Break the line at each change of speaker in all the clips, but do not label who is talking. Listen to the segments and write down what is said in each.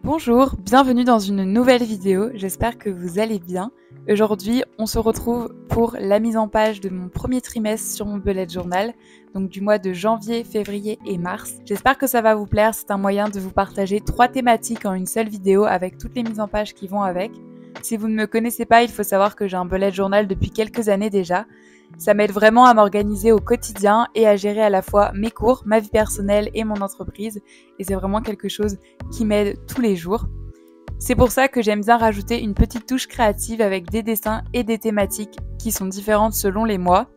Bonjour, bienvenue dans une nouvelle vidéo, j'espère que vous allez bien. Aujourd'hui, on se retrouve pour la mise en page de mon premier trimestre sur mon bullet journal, donc du mois de janvier, février et mars. J'espère que ça va vous plaire, c'est un moyen de vous partager 3 thématiques en une seule vidéo avec toutes les mises en page qui vont avec. Si vous ne me connaissez pas, il faut savoir que j'ai un bullet journal depuis quelques années déjà. Ça m'aide vraiment à m'organiser au quotidien et à gérer à la fois mes cours, ma vie personnelle et mon entreprise. Et c'est vraiment quelque chose qui m'aide tous les jours. C'est pour ça que j'aime bien rajouter une petite touche créative avec des dessins et des thématiques qui sont différentes selon les mois.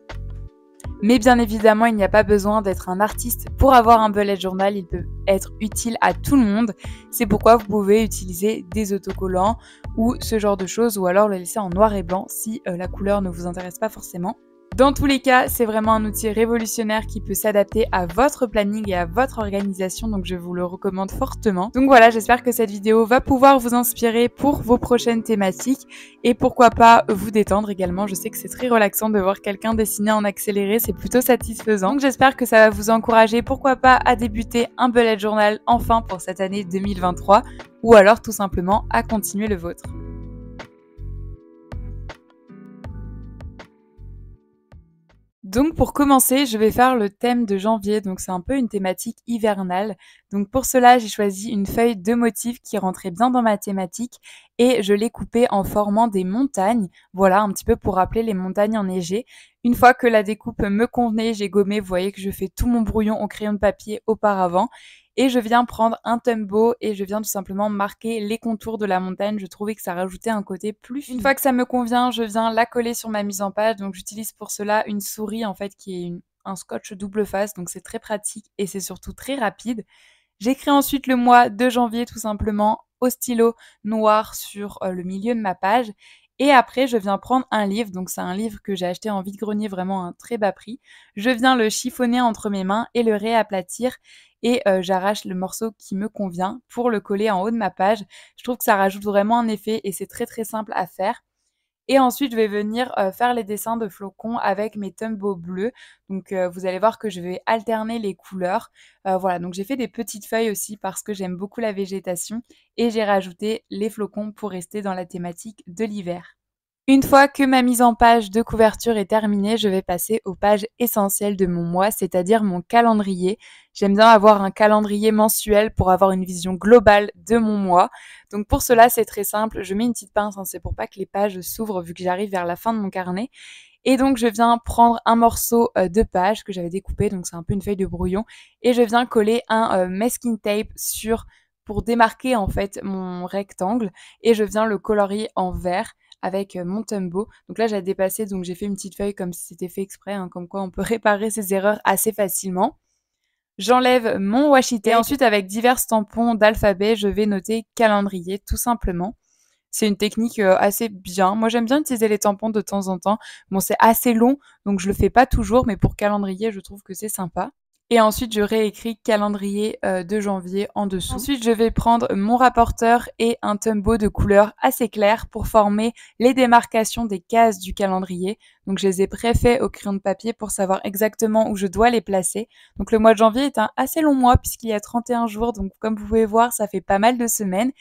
Mais bien évidemment, il n'y a pas besoin d'être un artiste pour avoir un bullet journal, il peut être utile à tout le monde. C'est pourquoi vous pouvez utiliser des autocollants ou ce genre de choses, ou alors le laisser en noir et blanc si la couleur ne vous intéresse pas forcément. Dans tous les cas, c'est vraiment un outil révolutionnaire qui peut s'adapter à votre planning et à votre organisation, donc je vous le recommande fortement. Donc voilà, j'espère que cette vidéo va pouvoir vous inspirer pour vos prochaines thématiques et pourquoi pas vous détendre également. Je sais que c'est très relaxant de voir quelqu'un dessiner en accéléré, c'est plutôt satisfaisant. Donc j'espère que ça va vous encourager, pourquoi pas, à débuter un bullet journal enfin pour cette année 2023 ou alors tout simplement à continuer le vôtre. Donc pour commencer, je vais faire le thème de janvier, donc c'est un peu une thématique hivernale. Donc pour cela, j'ai choisi une feuille de motifs qui rentrait bien dans ma thématique et je l'ai coupée en formant des montagnes. Voilà, un petit peu pour rappeler les montagnes enneigées. Une fois que la découpe me convenait, j'ai gommé, vous voyez que je fais tout mon brouillon au crayon de papier auparavant. Et je viens prendre un Tombow et je viens tout simplement marquer les contours de la montagne. Je trouvais que ça rajoutait un côté plus fini. Une fois que ça me convient, je viens la coller sur ma mise en page. Donc j'utilise pour cela une souris en fait qui est un scotch double face. Donc c'est très pratique et c'est surtout très rapide. J'écris ensuite le mois de janvier tout simplement au stylo noir sur le milieu de ma page. Et après, je viens prendre un livre, donc c'est un livre que j'ai acheté en vide-grenier vraiment à un très bas prix. Je viens le chiffonner entre mes mains et le réaplatir et j'arrache le morceau qui me convient pour le coller en haut de ma page. Je trouve que ça rajoute vraiment un effet et c'est très très simple à faire. Et ensuite, je vais venir faire les dessins de flocons avec mes Tombow bleus. Donc, vous allez voir que je vais alterner les couleurs. Voilà, donc j'ai fait des petites feuilles aussi parce que j'aime beaucoup la végétation et j'ai rajouté les flocons pour rester dans la thématique de l'hiver. Une fois que ma mise en page de couverture est terminée, je vais passer aux pages essentielles de mon mois, c'est-à-dire mon calendrier. J'aime bien avoir un calendrier mensuel pour avoir une vision globale de mon mois. Donc pour cela, c'est très simple. Je mets une petite pince, c'est pour pas que les pages s'ouvrent vu que j'arrive vers la fin de mon carnet. Et donc je viens prendre un morceau de page que j'avais découpé, donc c'est un peu une feuille de brouillon, et je viens coller un masking tape sur pour démarquer en fait mon rectangle et je viens le colorier en vert avec mon Tombow. Donc là, j'ai dépassé, donc j'ai fait une petite feuille comme si c'était fait exprès, comme quoi on peut réparer ses erreurs assez facilement. J'enlève mon washi tape et ensuite, avec divers tampons d'alphabet, je vais noter calendrier, tout simplement. C'est une technique assez bien. Moi, j'aime bien utiliser les tampons de temps en temps. Bon, c'est assez long, donc je le fais pas toujours, mais pour calendrier, je trouve que c'est sympa. Et ensuite, je réécris calendrier de janvier en dessous. Ensuite, je vais prendre mon rapporteur et un Tombow de couleur assez claire pour former les démarcations des cases du calendrier. Donc, je les ai préfaits au crayon de papier pour savoir exactement où je dois les placer. Donc, le mois de janvier est un assez long mois puisqu'il y a 31 jours. Donc, comme vous pouvez voir, ça fait pas mal de semaines.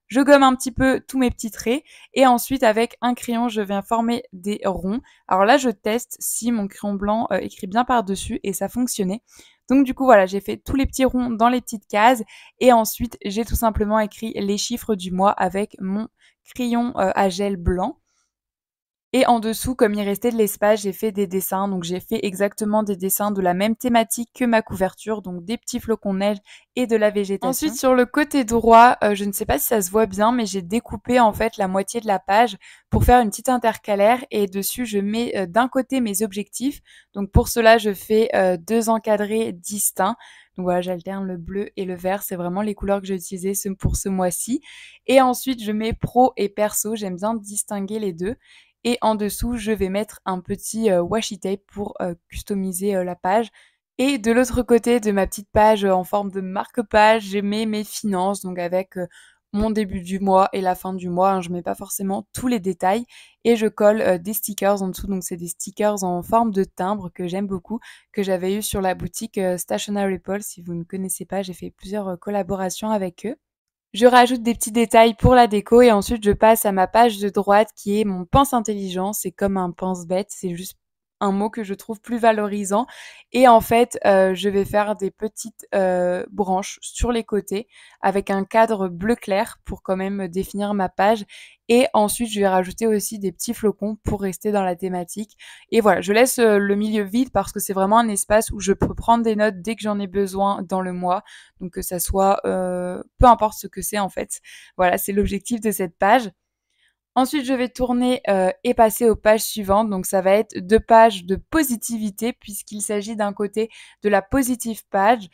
Je gomme un petit peu tous mes petits traits et ensuite avec un crayon, je viens former des ronds. Alors là, je teste si mon crayon blanc écrit bien par-dessus et ça fonctionnait. Donc du coup, voilà, j'ai fait tous les petits ronds dans les petites cases et ensuite, j'ai tout simplement écrit les chiffres du mois avec mon crayon à gel blanc. Et en dessous, comme il restait de l'espace, j'ai fait des dessins. Donc j'ai fait exactement des dessins de la même thématique que ma couverture, donc des petits flocons de neige et de la végétation. Ensuite, sur le côté droit, je ne sais pas si ça se voit bien, mais j'ai découpé en fait la moitié de la page pour faire une petite intercalaire et dessus, je mets d'un côté mes objectifs. Donc pour cela, je fais 2 encadrés distincts. Donc voilà, j'alterne le bleu et le vert, c'est vraiment les couleurs que j'ai utilisées pour ce mois-ci. Et ensuite, je mets pro et perso, j'aime bien distinguer les deux. Et en dessous, je vais mettre un petit washi tape pour customiser la page. Et de l'autre côté de ma petite page en forme de marque-page, j'ai mis mes finances, donc avec mon début du mois et la fin du mois. Je mets pas forcément tous les détails. Et je colle des stickers en dessous. Donc c'est des stickers en forme de timbre que j'aime beaucoup, que j'avais eu sur la boutique Stationery Paul. Si vous ne connaissez pas, j'ai fait plusieurs collaborations avec eux. Je rajoute des petits détails pour la déco et ensuite je passe à ma page de droite qui est mon pense intelligent. C'est comme un pense bête, c'est juste un mot que je trouve plus valorisant et en fait, je vais faire des petites, branches sur les côtés avec un cadre bleu clair pour quand même définir ma page et ensuite je vais rajouter aussi des petits flocons pour rester dans la thématique et voilà, je laisse, le milieu vide parce que c'est vraiment un espace où je peux prendre des notes dès que j'en ai besoin dans le mois donc que ça soit, peu importe ce que c'est en fait. Voilà, c'est l'objectif de cette page. Ensuite, je vais tourner, et passer aux pages suivantes. Donc ça va être 2 pages de positivité puisqu'il s'agit d'un côté de la positive page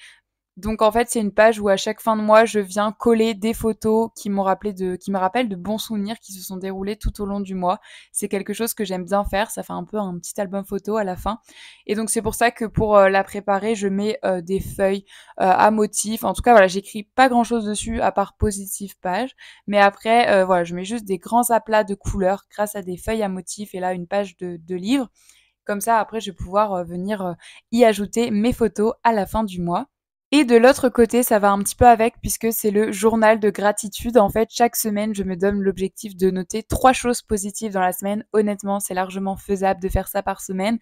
donc en fait, c'est une page où à chaque fin de mois, je viens coller des photos qui me rappellent de bons souvenirs qui se sont déroulés tout au long du mois. C'est quelque chose que j'aime bien faire, ça fait un peu un petit album photo à la fin et donc c'est pour ça que pour, la préparer, je mets, des feuilles, à motifs. En tout cas, voilà, j'écris pas grand chose dessus à part positive page, mais après, voilà, je mets juste des grands aplats de couleurs grâce à des feuilles à motifs et là, une page de livre. Comme ça, après, je vais pouvoir, venir, y ajouter mes photos à la fin du mois. Et de l'autre côté, ça va un petit peu avec puisque c'est le journal de gratitude. En fait, chaque semaine, je me donne l'objectif de noter 3 choses positives dans la semaine. Honnêtement, c'est largement faisable de faire ça par semaine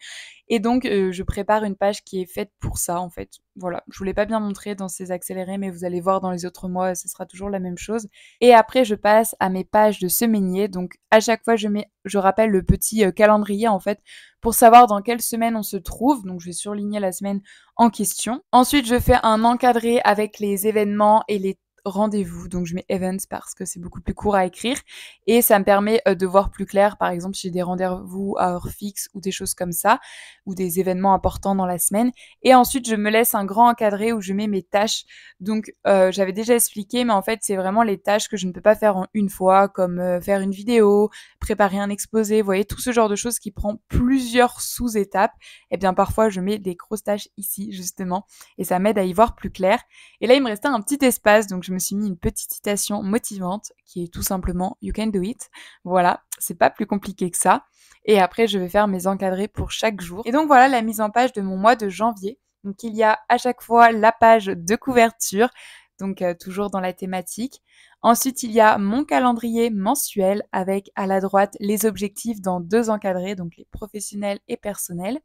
et donc je prépare une page qui est faite pour ça, en fait. Voilà, je vous l'ai pas bien montré dans ces accélérés, mais vous allez voir dans les autres mois, ce sera toujours la même chose et après je passe à mes pages de semainier. Donc à chaque fois, je rappelle le petit, calendrier, en fait, pour savoir dans quelle semaine on se trouve. Donc je vais surligner la semaine en question. Ensuite, je fais un encadré avec les événements et les rendez-vous. Donc je mets events parce que c'est beaucoup plus court à écrire et ça me permet de voir plus clair. Par exemple, si j'ai des rendez-vous à heure fixe ou des choses comme ça ou des événements importants dans la semaine. Et ensuite, je me laisse un grand encadré où je mets mes tâches. Donc j'avais déjà expliqué, mais en fait, c'est vraiment les tâches que je ne peux pas faire en une fois, comme faire une vidéo, préparer un exposé, vous voyez, tout ce genre de choses qui prend plusieurs sous-étapes. Eh bien, parfois, je mets des grosses tâches ici, justement, et ça m'aide à y voir plus clair. Et là, il me restait un petit espace, donc je me suis mis une petite citation motivante qui est tout simplement You can do it. Voilà, c'est pas plus compliqué que ça. Et après, je vais faire mes encadrés pour chaque jour. Et donc voilà la mise en page de mon mois de janvier. Donc il y a à chaque fois la page de couverture, donc toujours dans la thématique. Ensuite, il y a mon calendrier mensuel avec à la droite les objectifs dans 2 encadrés, donc les professionnels et personnels.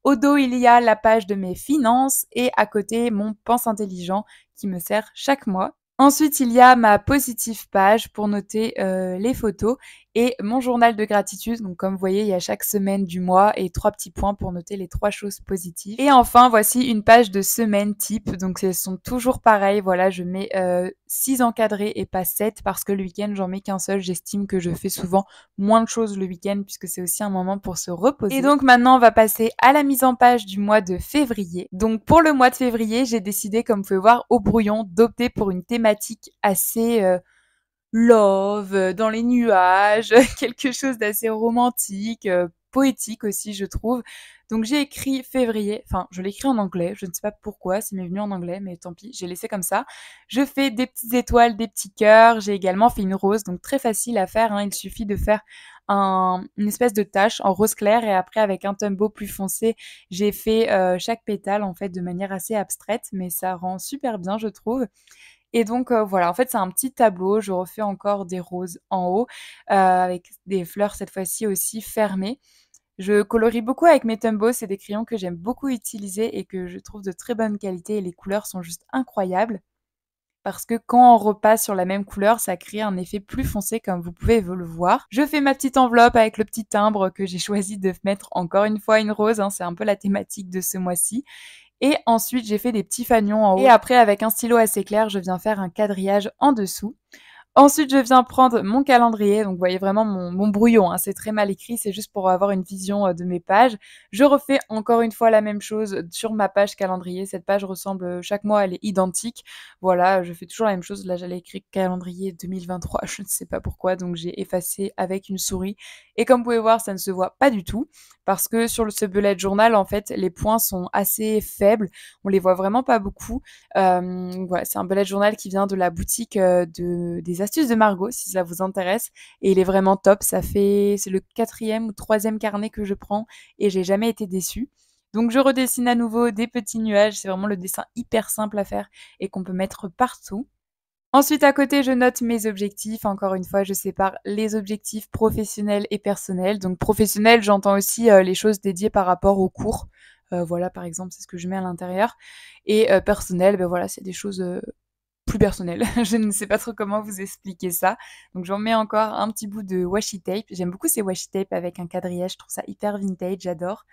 Au dos, il y a la page de mes finances et à côté, mon pense intelligent qui me sert chaque mois. Ensuite, il y a ma positive page pour noter les photos et mon journal de gratitude. Donc, comme vous voyez, il y a chaque semaine du mois et 3 petits points pour noter les 3 choses positives. Et enfin, voici une page de semaine type. Donc, elles sont toujours pareilles. Voilà, je mets 6 encadrés et pas 7 parce que le week-end, j'en mets qu'un seul. J'estime que je fais souvent moins de choses le week-end puisque c'est aussi un moment pour se reposer. Et donc, maintenant, on va passer à la mise en page du mois de février. Donc, pour le mois de février, j'ai décidé, comme vous pouvez voir au brouillon, d'opter pour une thématique assez love, dans les nuages, quelque chose d'assez romantique, poétique aussi, je trouve. Donc j'ai écrit février, enfin je l'ai écrit en anglais, je ne sais pas pourquoi, ça m'est venu en anglais, mais tant pis, j'ai laissé comme ça. Je fais des petites étoiles, des petits cœurs, j'ai également fait une rose, donc très facile à faire, hein, il suffit de faire une espèce de tache en rose clair et après avec un tombow plus foncé, j'ai fait chaque pétale en fait de manière assez abstraite, mais ça rend super bien je trouve. Et donc voilà, en fait, c'est un petit tableau. Je refais encore des roses en haut, avec des fleurs cette fois-ci aussi fermées. Je colorie beaucoup avec mes Tombow, c'est des crayons que j'aime beaucoup utiliser et que je trouve de très bonne qualité et les couleurs sont juste incroyables. Parce que quand on repasse sur la même couleur, ça crée un effet plus foncé comme vous pouvez le voir. Je fais ma petite enveloppe avec le petit timbre que j'ai choisi de mettre encore une fois une rose, hein, c'est un peu la thématique de ce mois-ci. Et ensuite, j'ai fait des petits fanions en haut. Et après, avec un stylo assez clair, je viens faire un quadrillage en dessous. Ensuite, je viens prendre mon calendrier. Donc, vous voyez vraiment mon brouillon, hein, c'est très mal écrit, c'est juste pour avoir une vision de mes pages. Je refais encore une fois la même chose sur ma page calendrier. Cette page ressemble, chaque mois, elle est identique. Voilà, je fais toujours la même chose. Là, j'allais écrire calendrier 2023, je ne sais pas pourquoi, donc j'ai effacé avec une souris. Et comme vous pouvez voir, ça ne se voit pas du tout parce que sur ce bullet journal, en fait, les points sont assez faibles. On les voit vraiment pas beaucoup. Voilà, c'est un bullet journal qui vient de la boutique des astuces de Margot, si ça vous intéresse. Et il est vraiment top. C'est le 4e ou 3e carnet que je prends et j'ai jamais été déçue. Donc je redessine à nouveau des petits nuages. C'est vraiment le dessin hyper simple à faire et qu'on peut mettre partout. Ensuite, à côté, je note mes objectifs. Encore une fois, je sépare les objectifs professionnels et personnels. Donc professionnels, j'entends aussi, les choses dédiées par rapport aux cours. Voilà, par exemple, c'est ce que je mets à l'intérieur et personnel, voilà, c'est des choses, plus personnelles. Je ne sais pas trop comment vous expliquer ça. Donc j'en mets encore un petit bout de washi tape. J'aime beaucoup ces washi tape avec un quadrillage, je trouve ça hyper vintage, j'adore.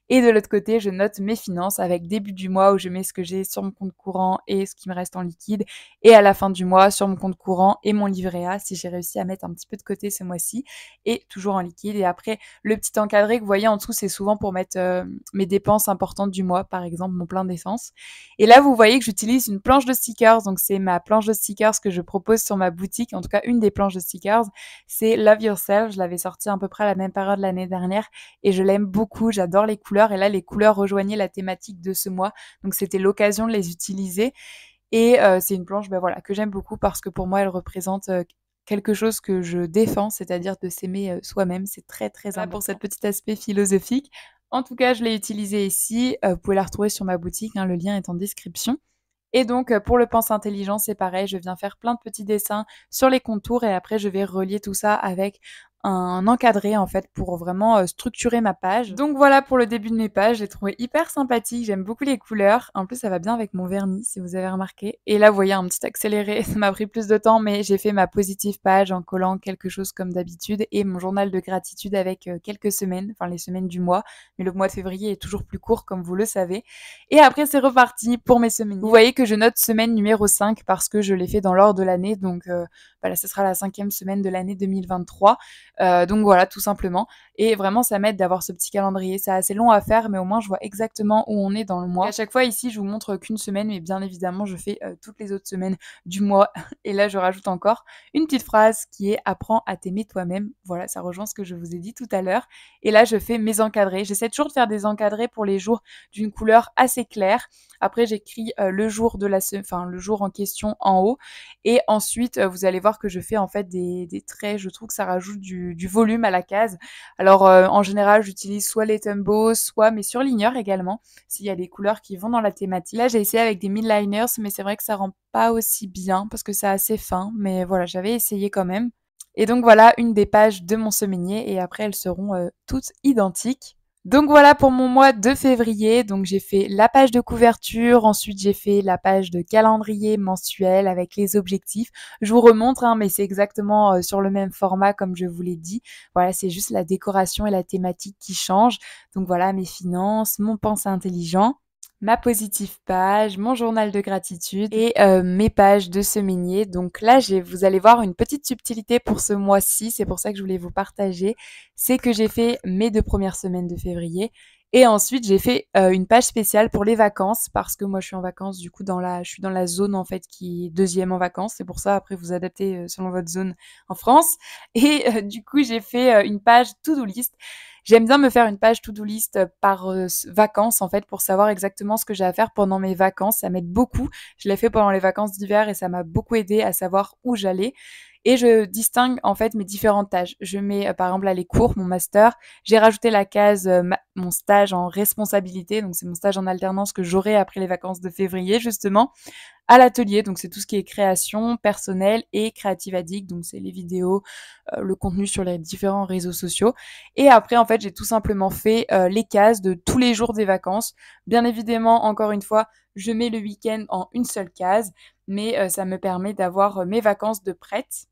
Et de l'autre côté, je note mes finances avec début du mois où je mets ce que j'ai sur mon compte courant et ce qui me reste en liquide. Et à la fin du mois, sur mon compte courant et mon livret A, si j'ai réussi à mettre un petit peu de côté ce mois-ci, et toujours en liquide. Et après, le petit encadré que vous voyez en dessous, c'est souvent pour mettre mes dépenses importantes du mois, par exemple mon plein d'essence. Et là, vous voyez que j'utilise une planche de stickers. Donc, c'est ma planche de stickers que je propose sur ma boutique. En tout cas, une des planches de stickers, c'est Love Yourself. Je l'avais sortie à peu près à la même période l'année dernière et je l'aime beaucoup. J'adore les couleurs et là, les couleurs rejoignaient la thématique de ce mois. Donc, c'était l'occasion de les utiliser. Et c'est une planche voilà, que j'aime beaucoup parce que pour moi, elle représente quelque chose que je défends, c'est-à-dire de s'aimer soi-même. C'est très, très important. Voilà pour cet petit aspect philosophique. En tout cas, je l'ai utilisée ici. Vous pouvez la retrouver sur ma boutique. Le lien est en description. Et donc, pour le pense intelligent, c'est pareil. Je viens faire plein de petits dessins sur les contours et après, je vais relier tout ça avec un encadré en fait pour vraiment structurer ma page. Donc voilà pour le début de mes pages, j'ai trouvé hyper sympathique, j'aime beaucoup les couleurs. En plus ça va bien avec mon vernis si vous avez remarqué. Et là vous voyez un petit accéléré, ça m'a pris plus de temps mais j'ai fait ma positive page en collant quelque chose comme d'habitude et mon journal de gratitude avec quelques semaines, enfin les semaines du mois. Mais le mois de février est toujours plus court comme vous le savez. Et après c'est reparti pour mes semaines. Vous voyez que je note semaine numéro 5 parce que je l'ai fait dans l'ordre de l'année. Donc voilà, ce sera la 5e semaine de l'année 2023. Donc voilà, tout simplement. Et vraiment, ça m'aide d'avoir ce petit calendrier. C'est assez long à faire, mais au moins, je vois exactement où on est dans le mois. Et à chaque fois, ici, je vous montre qu'une semaine, mais bien évidemment, je fais toutes les autres semaines du mois. Et là, je rajoute encore une petite phrase qui est « Apprends à t'aimer toi-même ». Voilà, ça rejoint ce que je vous ai dit tout à l'heure. Et là, je fais mes encadrés. J'essaie toujours de faire des encadrés pour les jours d'une couleur assez claire. Après, j'écris le jour de le jour en question en haut. Et ensuite, vous allez voir que je fais en fait des traits. Je trouve que ça rajoute du volume à la case. Alors, en général, j'utilise soit les Tombow, soit mes surligneurs également, s'il y a des couleurs qui vont dans la thématique. Là, j'ai essayé avec des midliners, mais c'est vrai que ça rend pas aussi bien parce que c'est assez fin. Mais voilà, j'avais essayé quand même. Et donc voilà une des pages de mon semainier et après elles seront toutes identiques. Donc voilà pour mon mois de février. Donc j'ai fait la page de couverture, ensuite j'ai fait la page de calendrier mensuel avec les objectifs. Je vous remontre, mais c'est exactement sur le même format comme je vous l'ai dit. Voilà, c'est juste la décoration et la thématique qui changent. Donc voilà, mes finances, mon pensée intelligent, ma positive page, mon journal de gratitude et mes pages de semainier. Donc là, vous allez voir une petite subtilité pour ce mois-ci. C'est pour ça que je voulais vous partager. C'est que j'ai fait mes 2 premières semaines de février. Et ensuite, j'ai fait une page spéciale pour les vacances parce que moi, je suis en vacances. Du coup, je suis dans la zone en fait qui est 2e en vacances. C'est pour ça, après, vous adaptez selon votre zone en France. Et du coup, j'ai fait une page to-do list. J'aime bien me faire une page to-do list par vacances en fait pour savoir exactement ce que j'ai à faire pendant mes vacances. Ça m'aide beaucoup. Je l'ai fait pendant les vacances d'hiver et ça m'a beaucoup aidé à savoir où j'allais. Et je distingue en fait mes différentes tâches. Je mets par exemple là les cours, mon master. J'ai rajouté la case mon stage en responsabilité. Donc c'est mon stage en alternance que j'aurai après les vacances de février justement à l'atelier. Donc c'est tout ce qui est création personnelle et Creative Addict. Donc c'est les vidéos, le contenu sur les différents réseaux sociaux. Et après en fait j'ai tout simplement fait les cases de tous les jours des vacances. Bien évidemment, encore une fois, je mets le week-end en une seule case, mais ça me permet d'avoir mes vacances de prête.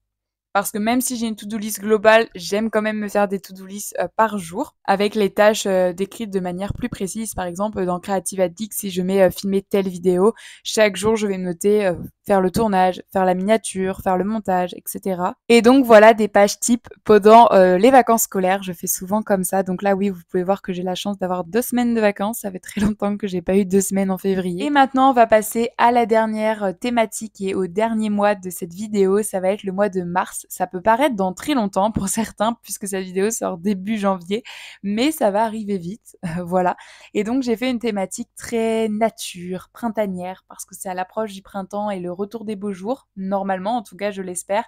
Parce que même si j'ai une to-do list globale, j'aime quand même me faire des to-do list par jour avec les tâches décrites de manière plus précise. Par exemple, dans Creative Addict, si je mets filmer telle vidéo, chaque jour, je vais noter faire le tournage, faire la miniature, faire le montage, etc. Et donc, voilà des pages types pendant les vacances scolaires. Je fais souvent comme ça. Donc là, oui, vous pouvez voir que j'ai la chance d'avoir 2 semaines de vacances. Ça fait très longtemps que j'ai pas eu 2 semaines en février. Et maintenant, on va passer à la dernière thématique et au dernier mois de cette vidéo. Ça va être le mois de mars. Ça peut paraître dans très longtemps pour certains, puisque cette vidéo sort début janvier, mais ça va arriver vite, voilà. Et donc j'ai fait une thématique très nature, printanière, parce que c'est à l'approche du printemps et le retour des beaux jours, normalement, en tout cas je l'espère.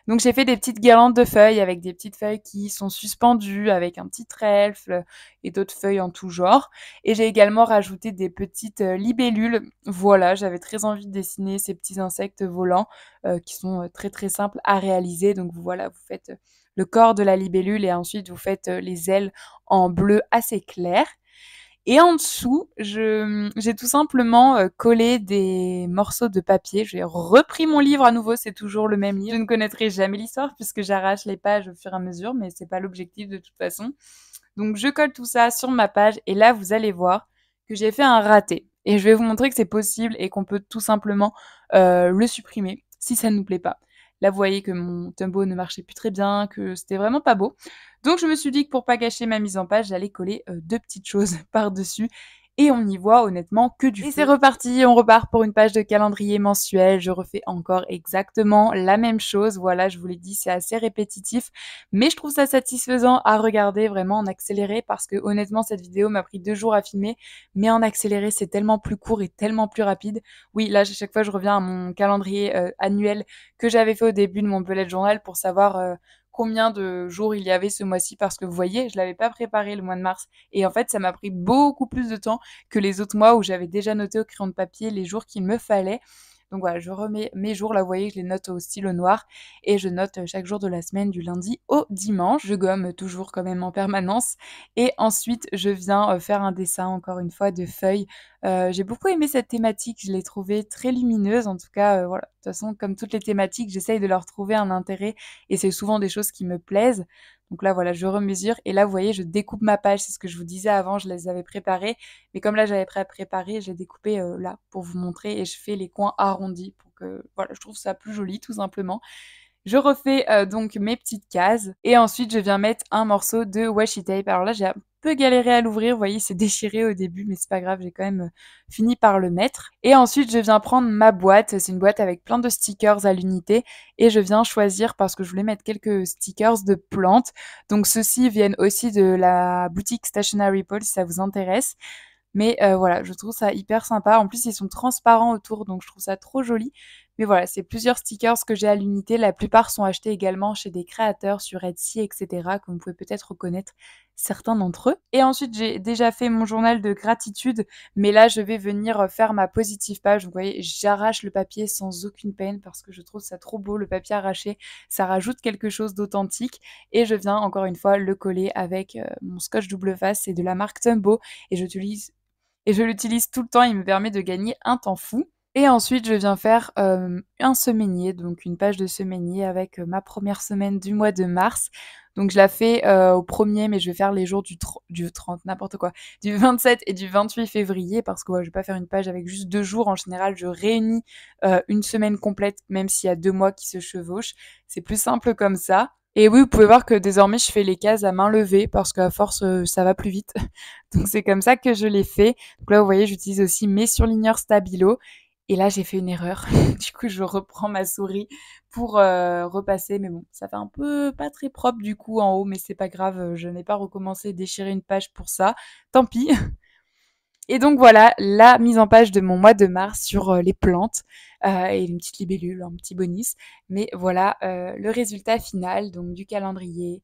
Donc j'ai fait des petites guirlandes de feuilles avec des petites feuilles qui sont suspendues avec un petit trèfle et d'autres feuilles en tout genre. Et j'ai également rajouté des petites libellules. Voilà, j'avais très envie de dessiner ces petits insectes volants qui sont très très simples à réaliser. Donc voilà, vous faites le corps de la libellule et ensuite vous faites les ailes en bleu assez clair. Et en dessous, j'ai tout simplement collé des morceaux de papier. J'ai repris mon livre à nouveau, c'est toujours le même livre. Je ne connaîtrai jamais l'histoire puisque j'arrache les pages au fur et à mesure, mais c'est pas l'objectif de toute façon. Donc je colle tout ça sur ma page et là vous allez voir que j'ai fait un raté. Et je vais vous montrer que c'est possible et qu'on peut tout simplement le supprimer si ça ne nous plaît pas. Là, vous voyez que mon Tumbo ne marchait plus très bien, que c'était vraiment pas beau. Donc, je me suis dit que pour pas gâcher ma mise en page, j'allais coller deux petites choses par-dessus. Et on n'y voit honnêtement que du feu. Et c'est reparti, on repart pour une page de calendrier mensuel. Je refais encore exactement la même chose. Voilà, je vous l'ai dit, c'est assez répétitif. Mais je trouve ça satisfaisant à regarder vraiment en accéléré parce que honnêtement, cette vidéo m'a pris 2 jours à filmer. Mais en accéléré, c'est tellement plus court et tellement plus rapide. Oui, là, à chaque fois, je reviens à mon calendrier annuel que j'avais fait au début de mon bullet journal pour savoir combien de jours il y avait ce mois-ci parce que vous voyez, je l'avais pas préparé le mois de mars et en fait, ça m'a pris beaucoup plus de temps que les autres mois où j'avais déjà noté au crayon de papier les jours qu'il me fallait. Donc voilà, je remets mes jours, là vous voyez, je les note au stylo noir et je note chaque jour de la semaine du lundi au dimanche. Je gomme toujours quand même en permanence et ensuite je viens faire un dessin encore une fois de feuilles. J'ai beaucoup aimé cette thématique, je l'ai trouvée très lumineuse en tout cas, voilà. De toute façon, comme toutes les thématiques, j'essaye de leur trouver un intérêt et c'est souvent des choses qui me plaisent. Donc là, voilà, je remesure et là, vous voyez, je découpe ma page. C'est ce que je vous disais avant, je les avais préparées. Mais comme là, j'avais préparé, je l'ai découpé là pour vous montrer et je fais les coins arrondis pour que, voilà, je trouve ça plus joli tout simplement. Je refais donc mes petites cases et ensuite je viens mettre un morceau de washi tape. Alors là, j'ai un peu galéré à l'ouvrir, vous voyez, c'est déchiré au début, mais c'est pas grave, j'ai quand même fini par le mettre. Et ensuite, je viens prendre ma boîte, c'est une boîte avec plein de stickers à l'unité et je viens choisir parce que je voulais mettre quelques stickers de plantes. Donc ceux-ci viennent aussi de la boutique Stationery Paul si ça vous intéresse. Mais voilà, je trouve ça hyper sympa. En plus, ils sont transparents autour, donc je trouve ça trop joli. Mais voilà, c'est plusieurs stickers que j'ai à l'unité. La plupart sont achetés également chez des créateurs sur Etsy, etc., comme vous pouvez peut-être reconnaître certains d'entre eux. Et ensuite, j'ai déjà fait mon journal de gratitude, mais là, je vais venir faire ma positive page. Vous voyez, j'arrache le papier sans aucune peine parce que je trouve ça trop beau, le papier arraché. Ça rajoute quelque chose d'authentique. Et je viens, encore une fois, le coller avec mon scotch double face. C'est de la marque Tumbo et je l'utilise tout le temps, il me permet de gagner un temps fou. Et ensuite, je viens faire un semainier, donc une page de semainier avec ma première semaine du mois de mars. Donc je la fais au 1er, mais je vais faire les jours du 30, n'importe quoi, du 27 et du 28 février, parce que ouais, je vais pas faire une page avec juste 2 jours. En général, je réunis une semaine complète, même s'il y a 2 mois qui se chevauchent. C'est plus simple comme ça. Et oui, vous pouvez voir que désormais, je fais les cases à main levée parce qu'à force, ça va plus vite. Donc c'est comme ça que je l'ai fait. Donc là, vous voyez, j'utilise aussi mes surligneurs Stabilo. Et là, j'ai fait une erreur. Du coup, je reprends ma souris pour repasser. Mais bon, ça fait un peu pas très propre du coup en haut, mais c'est pas grave. Je n'ai pas recommencé à déchirer une page pour ça. Tant pis. Et donc voilà, la mise en page de mon mois de mars sur les plantes et une petite libellule, un petit bonus. Mais voilà le résultat final donc du calendrier,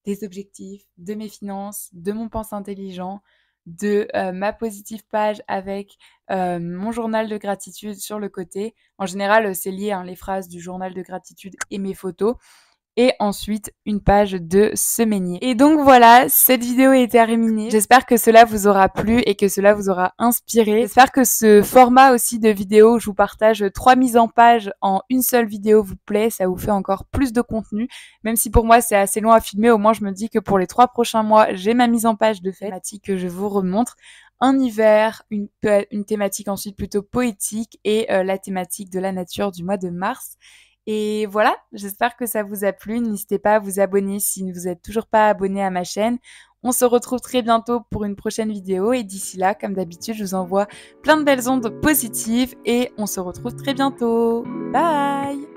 des objectifs, de mes finances, de mon pense intelligent, de ma positive page avec mon journal de gratitude sur le côté. En général, c'est lié, hein, les phrases du journal de gratitude et mes photos. Et ensuite une page de semainier. Et donc voilà, cette vidéo est terminée. J'espère que cela vous aura plu et que cela vous aura inspiré. J'espère que ce format aussi de vidéo où je vous partage 3 mises en page en une seule vidéo vous plaît. Ça vous fait encore plus de contenu. Même si pour moi c'est assez long à filmer, au moins je me dis que pour les 3 prochains mois, j'ai ma mise en page de fait que je vous remontre. Un hiver, une thématique ensuite plutôt poétique et la thématique de la nature du mois de mars. Et voilà, j'espère que ça vous a plu. N'hésitez pas à vous abonner si vous n'êtes toujours pas abonné à ma chaîne. On se retrouve très bientôt pour une prochaine vidéo et d'ici là, comme d'habitude, je vous envoie plein de belles ondes positives et on se retrouve très bientôt. Bye!